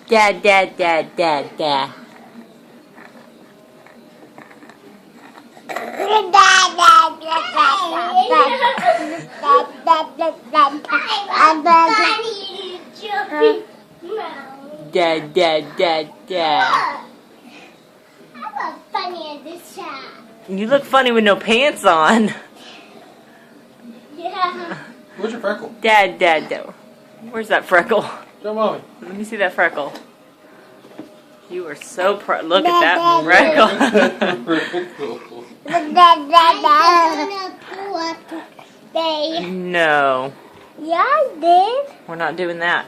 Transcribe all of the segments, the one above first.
Dad, dad, dad, dad, dad. Dad, dad, dad, dad. I look funny in this shot. You look funny with no pants on. Yeah. Where's your freckle? Dad, dad, dad. Where's that freckle? Show mommy. Let me see that freckle. You are so proud. Look at that freckle. Freckle. I'm gonna pull up today. No, Yeah, I did. we're not doing that.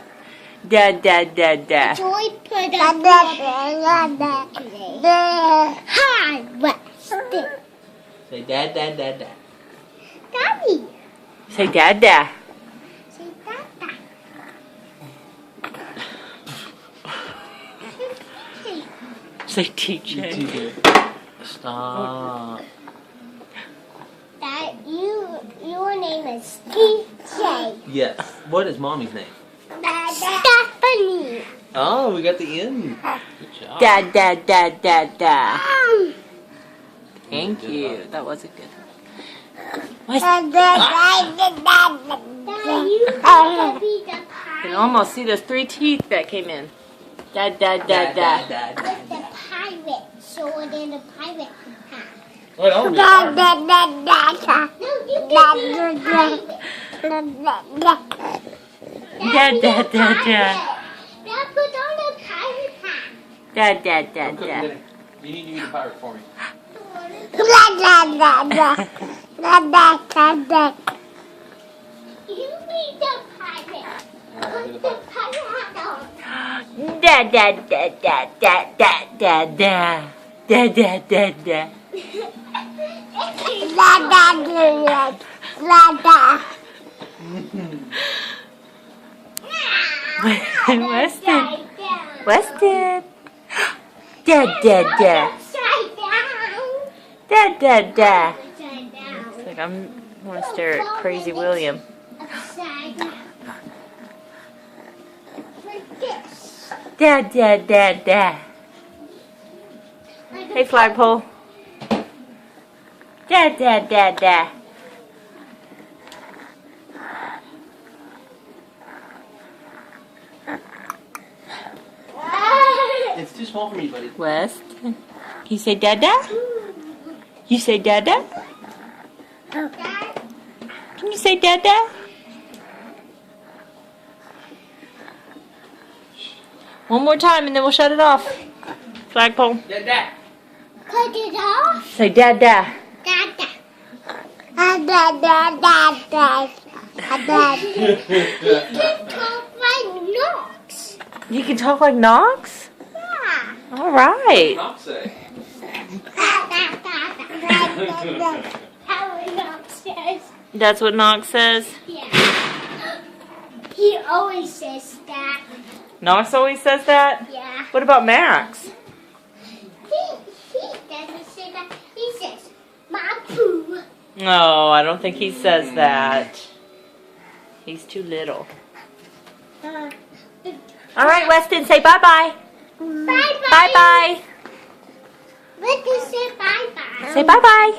Dad, dad, dad, dad. Joy put up today. Hi, Weston. Say dad, dad, dad, dad. Daddy. Say dad, dad. Say Dada. Say TJ. TJ. Stop. That your name is TJ. Yes. What is mommy's name? Stephanie. Oh, we got the N. Good job. Dad, dad, dad, dad, dad. Thank you. That was a good one. What's Dad, you gotta be the You can pirate. almost see those 3 teeth that came in. Dad, dad, dad, dad. With the pirate sword and the pirate hat. Wait, I want to be a pirate. No, you can be a pirate. Dad, dad, dad, dad. Now put on the pirate hat. Dad, dad, I'm dad, cooking dad. dinner. You need to be a pirate for me. You be the pirate. Alright, Put the pirate hat on. Dad, dad, dad, dad, dad, dad, dad, dad. Dad, dad, dad, dad. Weston. Weston. Dad, dad, dad. Upside down. Dad, dad, dad. Upside down. It's like I want to stare at Crazy William. Upside down. Like this. Dad, dad, dad, dad. Hey, flagpole. Dad, dad, dad, dad. It's too small for me, buddy. West. You say dada? You say dada? Can you say dada? One more time and then we'll shut it off. Flagpole. Dad. Cut it off. Say dada. Dada. Can talk like Knox. You can talk like Knox? Yeah. All right. Knox say. How Knox says. That's what Knox says. Yeah. He always says that. Knox always says that? Yeah. What about Max? He doesn't say that. He says, my poo. No, I don't think he says that. He's too little. All right, Weston, say bye-bye. Bye-bye. Bye-bye. Let us say bye-bye. Say bye-bye.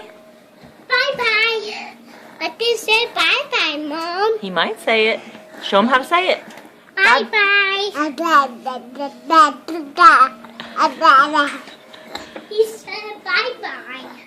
Bye-bye. Let us say bye-bye, Mom. He might say it. Show him how to say it. Bye-bye. He said bye-bye.